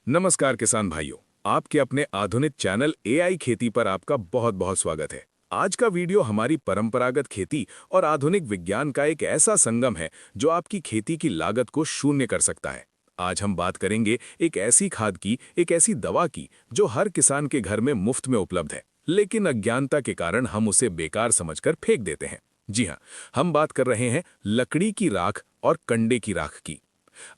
नमस्कार किसान भाइयों, आपके अपने आधुनिक चैनल एआई खेती पर आपका बहुत बहुत स्वागत है। आज का वीडियो हमारी परंपरागत खेती और आधुनिक विज्ञान का एक ऐसा संगम है जो आपकी खेती की लागत को शून्य कर सकता है। आज हम बात करेंगे एक ऐसी खाद की, एक ऐसी दवा की जो हर किसान के घर में मुफ्त में उपलब्ध है, लेकिन अज्ञानता के कारण हम उसे बेकार समझकर फेंक देते हैं। जी हाँ, हम बात कर रहे हैं लकड़ी की राख और कंडे की राख की।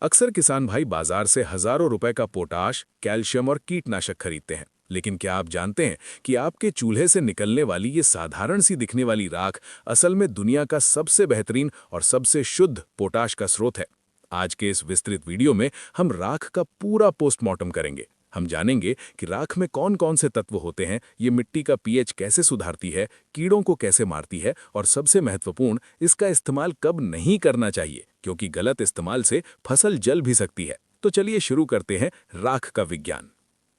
अक्सर किसान भाई बाजार से हजारों रुपए का पोटाश, कैल्शियम और कीटनाशक खरीदते हैं, लेकिन क्या आप जानते हैं कि आपके चूल्हे से निकलने वाली ये साधारण सी दिखने वाली राख असल में दुनिया का सबसे बेहतरीन और सबसे शुद्ध पोटाश का स्रोत है। आज के इस विस्तृत वीडियो में हम राख का पूरा पोस्टमार्टम करेंगे। हम जानेंगे कि राख में कौन कौन से तत्व होते हैं, ये मिट्टी का पीएच कैसे सुधारती है, कीड़ों को कैसे मारती है और सबसे महत्वपूर्ण, इसका इस्तेमाल कब नहीं करना चाहिए, क्योंकि गलत इस्तेमाल से फसल जल भी सकती है। तो चलिए शुरू करते हैं राख का विज्ञान।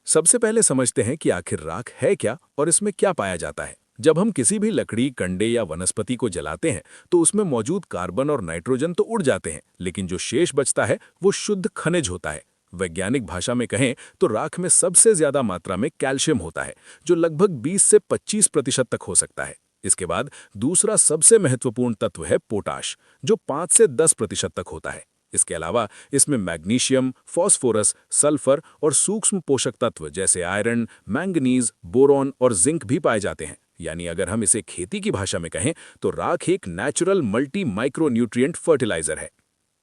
सबसे पहले समझते हैं कि आखिर राख है क्या और इसमें क्या पाया जाता है। जब हम किसी भी लकड़ी, कंडे या वनस्पति को जलाते हैं तो उसमें मौजूद कार्बन और नाइट्रोजन तो उड़ जाते हैं, लेकिन जो शेष बचता है वो शुद्ध खनिज होता है। वैज्ञानिक भाषा में कहें तो राख में सबसे ज्यादा मात्रा में कैल्शियम होता है, जो लगभग 20 से 25% तक हो सकता है। इसके बाद दूसरा सबसे महत्वपूर्ण तत्व है पोटाश, जो 5 से 10% तक होता है। इसके अलावा इसमें मैग्नीशियम, फास्फोरस, सल्फर और सूक्ष्म पोषक तत्व जैसे आयरन, मैंगनीज, बोरॉन और जिंक भी पाए जाते हैं। यानी अगर हम इसे खेती की भाषा में कहें तो राख एक नेचुरल मल्टी माइक्रोन्यूट्रिएंट फर्टिलाइजर है।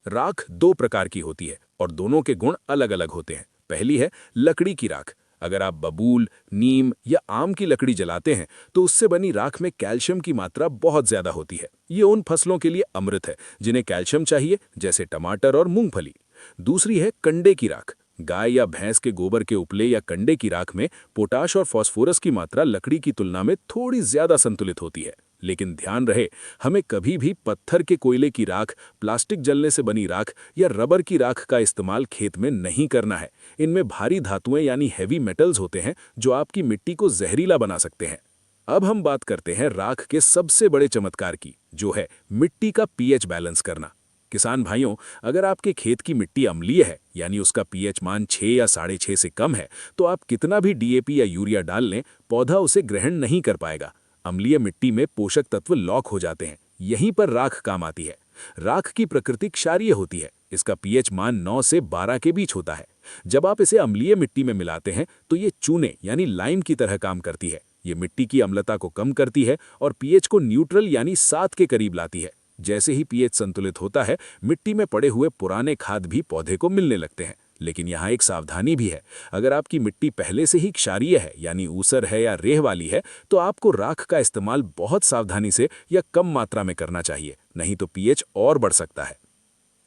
राख दो प्रकार की होती है और दोनों के गुण अलग अलग होते हैं। पहली है लकड़ी की राख। अगर आप बबूल, नीम या आम की लकड़ी जलाते हैं तो उससे बनी राख में कैल्शियम की मात्रा बहुत ज्यादा होती है। ये उन फसलों के लिए अमृत है जिन्हें कैल्शियम चाहिए, जैसे टमाटर और मूंगफली। दूसरी है कंडे की राख। गाय या भैंस के गोबर के उपले या कंडे की राख में पोटाश और फास्फोरस की मात्रा लकड़ी की तुलना में थोड़ी ज्यादा संतुलित होती है। लेकिन ध्यान रहे, हमें कभी भी पत्थर के कोयले की राख, प्लास्टिक जलने से बनी राख या रबर की राख का इस्तेमाल खेत में नहीं करना है। इनमें भारी धातुएं यानी हैवी मेटल्स होते हैं जो आपकी मिट्टी को जहरीला बना सकते हैं। अब हम बात करते हैं राख के सबसे बड़े चमत्कार की, जो है मिट्टी का पीएच बैलेंस करना। किसान भाइयों, अगर आपके खेत की मिट्टी अम्लीय है, यानी उसका पीएच मान 6 या 6.5 से कम है, तो आप कितना भी डीएपी या यूरिया डाल लें, पौधा उसे ग्रहण नहीं कर पाएगा। अम्लीय मिट्टी में पोषक तत्व लॉक हो जाते हैं। यहीं पर राख काम आती है। राख की प्रकृति क्षारीय होती है। इसका पीएच मान 9 से 12 के बीच होता है। जब आप इसे अम्लीय मिट्टी में मिलाते हैं तो ये चूने यानी लाइम की तरह काम करती है। ये मिट्टी की अम्लता को कम करती है और पीएच को न्यूट्रल यानी 7 के करीब लाती है। जैसे ही पीएच संतुलित होता है, मिट्टी में पड़े हुए पुराने खाद भी पौधे को मिलने लगते हैं। लेकिन यहाँ एक सावधानी भी है। अगर आपकी मिट्टी पहले से ही क्षारीय है, यानी ऊसर है या रेह वाली है, तो आपको राख का इस्तेमाल बहुत सावधानी से या कम मात्रा में करना चाहिए, नहीं तो पीएच और बढ़ सकता है।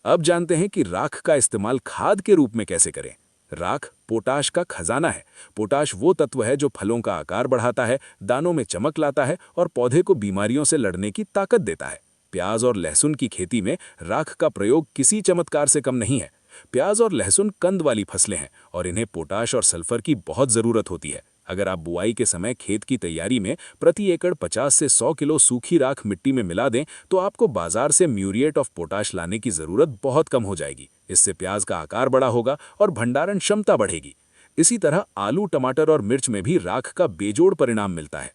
अब जानते हैं कि राख का इस्तेमाल खाद के रूप में कैसे करें। राख पोटाश का खजाना है। पोटाश वो तत्व है जो फलों का आकार बढ़ाता है, दानों में चमक लाता है और पौधे को बीमारियों से लड़ने की ताकत देता है। प्याज और लहसुन की खेती में राख का प्रयोग किसी चमत्कार से कम नहीं है। प्याज और लहसुन कंद वाली फसलें हैं और इन्हें पोटाश और सल्फर की बहुत जरूरत होती है। अगर आप बुआई के समय खेत की तैयारी में प्रति एकड़ 50 से 100 किलो सूखी राख मिट्टी में मिला दें तो आपको बाजार से म्यूरिएट ऑफ पोटाश लाने की जरूरत बहुत कम हो जाएगी। इससे प्याज का आकार बड़ा होगा और भंडारण क्षमता बढ़ेगी। इसी तरह आलू, टमाटर और मिर्च में भी राख का बेजोड़ परिणाम मिलता है।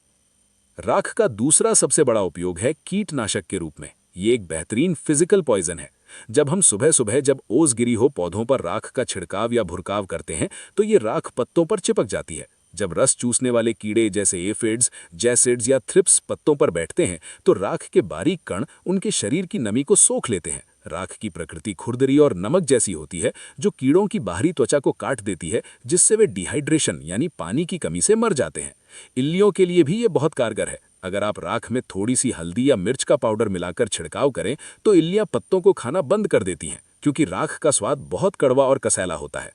राख का दूसरा सबसे बड़ा उपयोग है कीटनाशक के रूप में। ये एक बेहतरीन फिजिकल पॉइजन है। जब हम सुबह सुबह जब ओस गिरी हो पौधों पर राख का छिड़काव या भुरकाव करते हैं तो ये राख पत्तों पर चिपक जाती है। जब रस चूसने वाले कीड़े जैसे एफिड्स, जैसिड्स या थ्रिप्स पत्तों पर बैठते हैं तो राख के बारीक कण उनके शरीर की नमी को सोख लेते हैं। राख की प्रकृति खुरदरी और नमक जैसी होती है, जो कीड़ों की बाहरी त्वचा को काट देती है, जिससे वे डिहाइड्रेशन यानी पानी की कमी से मर जाते हैं। इल्लियों के लिए भी ये बहुत कारगर है। अगर आप राख में थोड़ी सी हल्दी या मिर्च का पाउडर मिलाकर छिड़काव करें तो इल्लियां पत्तों को खाना बंद कर देती हैं, क्योंकि राख का स्वाद बहुत कड़वा और कसैला होता है।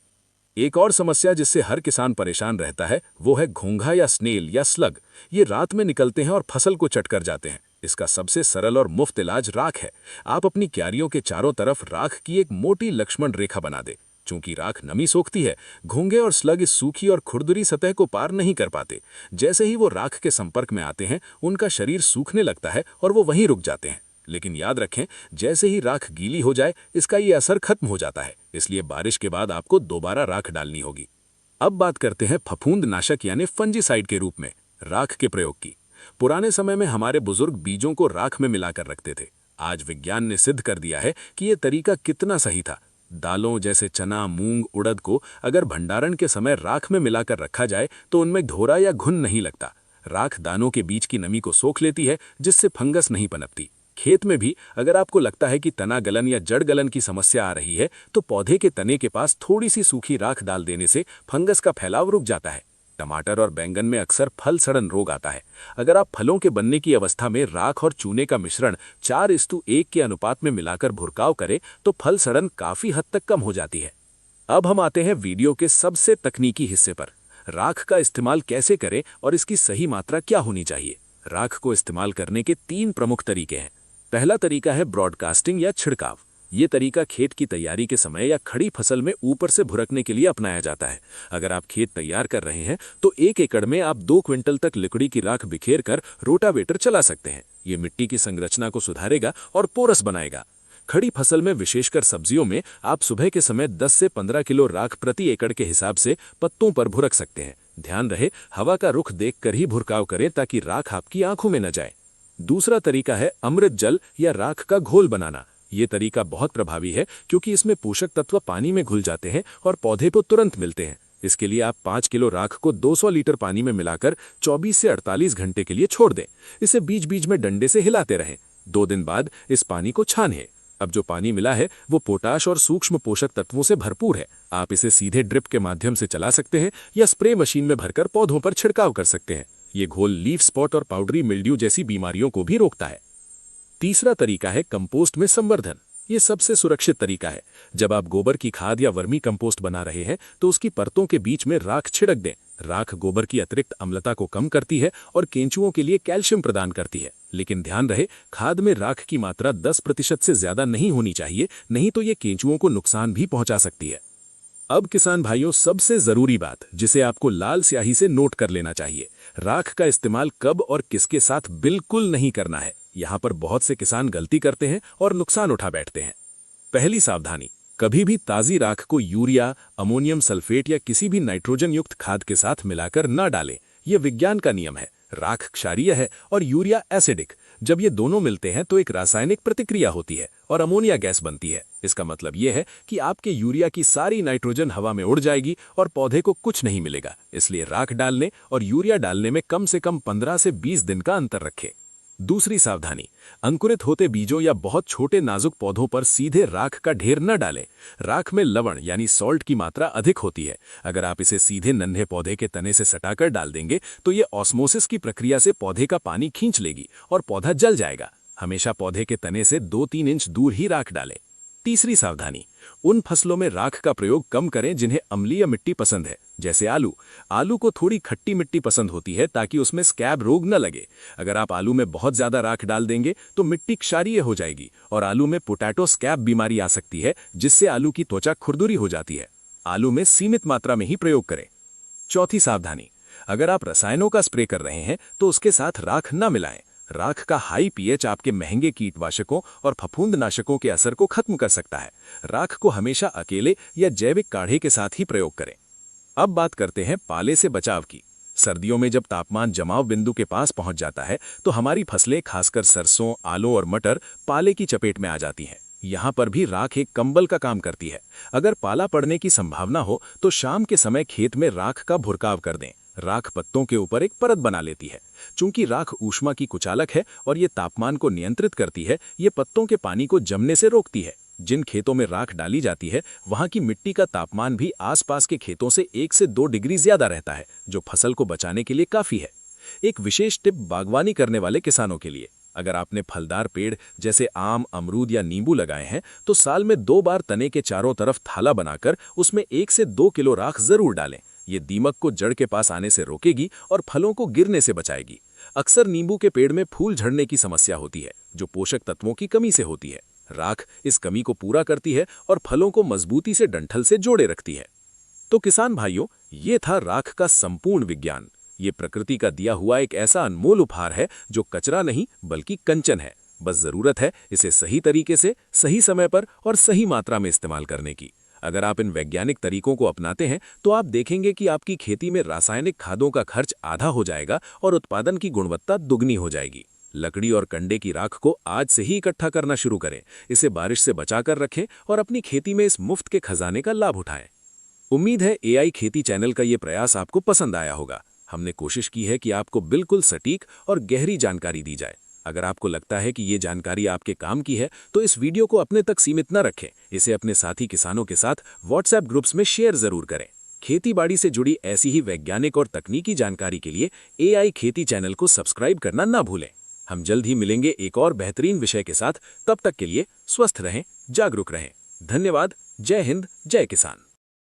एक और समस्या जिससे हर किसान परेशान रहता है वो है घोंघा या स्नेल या स्लग। ये रात में निकलते हैं और फसल को चट कर जाते हैं। इसका सबसे सरल और मुफ्त इलाज राख है। आप अपनी क्यारियों के चारों तरफ राख की एक मोटी लक्ष्मण रेखा बना दे। चूंकि राख नमी सोखती है, घोंघे और स्लग इस सूखी और खुरदुरी सतह को पार नहीं कर पाते। जैसे ही वो राख के संपर्क में आते हैं, उनका शरीर सूखने लगता है और वो वहीं रुक जाते हैं। लेकिन याद रखें, जैसे ही राख गीली हो जाए, इसका ये असर खत्म हो जाता है। इसलिए बारिश के बाद आपको दोबारा राख डालनी होगी। अब बात करते हैं फफूंदनाशक यानी फंजीसाइड के रूप में राख के प्रयोग की। पुराने समय में हमारे बुजुर्ग बीजों को राख में मिलाकर रखते थे। आज विज्ञान ने सिद्ध कर दिया है कि यह तरीका कितना सही था। दालों जैसे चना, मूंग, उड़द को अगर भंडारण के समय राख में मिलाकर रखा जाए तो उनमें ढोरा या घुन नहीं लगता। राख दानों के बीच की नमी को सोख लेती है, जिससे फंगस नहीं पनपती। खेत में भी अगर आपको लगता है कि तना गलन या जड़ गलन की समस्या आ रही है, तो पौधे के तने के पास थोड़ी सी सूखी राख डाल देने से फंगस का फैलाव रुक जाता है। टमाटर और बैंगन में अक्सर फल सड़न रोग आता है। अगर आप फलों के बनने की अवस्था में राख और चूने का मिश्रण 4:1 के अनुपात में मिलाकर भुरकाव करें तो फल सड़न काफी हद तक कम हो जाती है। अब हम आते हैं वीडियो के सबसे तकनीकी हिस्से पर। राख का इस्तेमाल कैसे करें और इसकी सही मात्रा क्या होनी चाहिए। राख को इस्तेमाल करने के 3 प्रमुख तरीके हैं। पहला तरीका है ब्रॉडकास्टिंग या छिड़काव। ये तरीका खेत की तैयारी के समय या खड़ी फसल में ऊपर से भुरकने के लिए अपनाया जाता है। अगर आप खेत तैयार कर रहे हैं तो 1 एकड़ में आप 2 क्विंटल तक लकड़ी की राख बिखेर कर रोटावेटर चला सकते हैं। ये मिट्टी की संरचना को सुधारेगा और पोरस बनाएगा। खड़ी फसल में, विशेषकर सब्जियों में, आप सुबह के समय 10 से 15 किलो राख प्रति एकड़ के हिसाब से पत्तों पर भुरक सकते हैं। ध्यान रहे, हवा का रुख देखकर ही भुरकाव करें ताकि राख आपकी आंखों में न जाए। दूसरा तरीका है अमृत जल या राख का घोल बनाना। ये तरीका बहुत प्रभावी है क्योंकि इसमें पोषक तत्व पानी में घुल जाते हैं और पौधे को तुरंत मिलते हैं। इसके लिए आप 5 किलो राख को 200 लीटर पानी में मिलाकर 24 से 48 घंटे के लिए छोड़ दें। इसे बीच बीच में डंडे से हिलाते रहें। 2 दिन बाद इस पानी को छानें। अब जो पानी मिला है वो पोटाश और सूक्ष्म पोषक तत्वों से भरपूर है। आप इसे सीधे ड्रिप के माध्यम से चला सकते हैं या स्प्रे मशीन में भरकर पौधों पर छिड़काव कर सकते हैं। ये घोल लीफ स्पॉट और पाउडरी मिल्ड्यू जैसी बीमारियों को भी रोकता है। तीसरा तरीका है कंपोस्ट में संवर्धन। ये सबसे सुरक्षित तरीका है। जब आप गोबर की खाद या वर्मी कंपोस्ट बना रहे हैं तो उसकी परतों के बीच में राख छिड़क दें। राख गोबर की अतिरिक्त अम्लता को कम करती है और केंचुओं के लिए कैल्शियम प्रदान करती है। लेकिन ध्यान रहे, खाद में राख की मात्रा 10% से ज्यादा नहीं होनी चाहिए, नहीं तो ये केंचुओं को नुकसान भी पहुंचा सकती है। अब किसान भाइयों, सबसे जरूरी बात जिसे आपको लाल स्याही से नोट कर लेना चाहिए, राख का इस्तेमाल कब और किसके साथ बिल्कुल नहीं करना है। यहाँ पर बहुत से किसान गलती करते हैं और नुकसान उठा बैठते हैं। पहली सावधानी, कभी भी ताजी राख को यूरिया, अमोनियम सल्फेट या किसी भी नाइट्रोजन युक्त खाद के साथ मिलाकर न डालें। यह विज्ञान का नियम है। राख क्षारीय है और यूरिया एसिडिक। जब ये दोनों मिलते हैं तो एक रासायनिक प्रतिक्रिया होती है और अमोनिया गैस बनती है। इसका मतलब यह है कि आपके यूरिया की सारी नाइट्रोजन हवा में उड़ जाएगी और पौधे को कुछ नहीं मिलेगा। इसलिए राख डालने और यूरिया डालने में कम से कम 15 से 20 दिन का अंतर रखें। दूसरी सावधानी, अंकुरित होते बीजों या बहुत छोटे नाजुक पौधों पर सीधे राख का ढेर न डालें। राख में लवण यानी सॉल्ट की मात्रा अधिक होती है। अगर आप इसे सीधे नन्हे पौधे के तने से सटाकर डाल देंगे तो ये ऑस्मोसिस की प्रक्रिया से पौधे का पानी खींच लेगी और पौधा जल जाएगा। हमेशा पौधे के तने से 2-3 इंच दूर ही राख डालें। तीसरी सावधानी, उन फसलों में राख का प्रयोग कम करें जिन्हें अम्लीय मिट्टी पसंद है, जैसे आलू। आलू को थोड़ी खट्टी मिट्टी पसंद होती है ताकि उसमें स्कैब रोग न लगे। अगर आप आलू में बहुत ज्यादा राख डाल देंगे तो मिट्टी क्षारीय हो जाएगी और आलू में पोटैटो स्कैब बीमारी आ सकती है, जिससे आलू की त्वचा खुरदुरी हो जाती है। आलू में सीमित मात्रा में ही प्रयोग करें। चौथी सावधानी, अगर आप रसायनों का स्प्रे कर रहे हैं तो उसके साथ राख न मिलाएं। राख का हाई पीएच आपके महंगे कीटनाशकों और फफूंदनाशकों के असर को खत्म कर सकता है। राख को हमेशा अकेले या जैविक काढ़े के साथ ही प्रयोग करें। अब बात करते हैं पाले से बचाव की। सर्दियों में जब तापमान जमाव बिंदु के पास पहुंच जाता है तो हमारी फसलें, खासकर सरसों, आलू और मटर, पाले की चपेट में आ जाती हैं। यहाँ पर भी राख एक कंबल का काम करती है। अगर पाला पड़ने की संभावना हो तो शाम के समय खेत में राख का भुरकाव कर दें। राख पत्तों के ऊपर एक परत बना लेती है। चूंकि राख ऊष्मा की कुचालक है और ये तापमान को नियंत्रित करती है, ये पत्तों के पानी को जमने से रोकती है। जिन खेतों में राख डाली जाती है वहां की मिट्टी का तापमान भी आसपास के खेतों से 1 से 2 डिग्री ज्यादा रहता है, जो फसल को बचाने के लिए काफी है। एक विशेष टिप बागवानी करने वाले किसानों के लिए, अगर आपने फलदार पेड़ जैसे आम, अमरूद या नींबू लगाए हैं तो साल में 2 बार तने के चारों तरफ थाला बनाकर उसमें 1 से 2 किलो राख जरूर डालें। ये दीमक को जड़ के पास आने से रोकेगी और फलों को गिरने से बचाएगी। अक्सर नींबू के पेड़ में फूल झड़ने की समस्या होती है, जो पोषक तत्वों की कमी से होती है। राख इस कमी को पूरा करती है और फलों को मजबूती से डंठल से जोड़े रखती है। तो किसान भाइयों, ये था राख का संपूर्ण विज्ञान। ये प्रकृति का दिया हुआ एक ऐसा अनमोल उपहार है जो कचरा नहीं बल्कि कंचन है। बस जरूरत है इसे सही तरीके से, सही समय पर और सही मात्रा में इस्तेमाल करने की। अगर आप इन वैज्ञानिक तरीकों को अपनाते हैं तो आप देखेंगे कि आपकी खेती में रासायनिक खादों का खर्च आधा हो जाएगा और उत्पादन की गुणवत्ता दुगनी हो जाएगी। लकड़ी और कंडे की राख को आज से ही इकट्ठा करना शुरू करें, इसे बारिश से बचाकर रखें और अपनी खेती में इस मुफ्त के खजाने का लाभ उठाएं। उम्मीद है एआई खेती चैनल का ये प्रयास आपको पसंद आया होगा। हमने कोशिश की है कि आपको बिल्कुल सटीक और गहरी जानकारी दी जाए। अगर आपको लगता है कि ये जानकारी आपके काम की है तो इस वीडियो को अपने तक सीमित न रखें, इसे अपने साथी किसानों के साथ व्हाट्सएप ग्रुप्स में शेयर जरूर करें। खेतीबाड़ी से जुड़ी ऐसी ही वैज्ञानिक और तकनीकी जानकारी के लिए एआई खेती चैनल को सब्सक्राइब करना ना भूलें। हम जल्द ही मिलेंगे एक और बेहतरीन विषय के साथ। तब तक के लिए स्वस्थ रहें, जागरूक रहें। धन्यवाद। जय हिंद, जय किसान।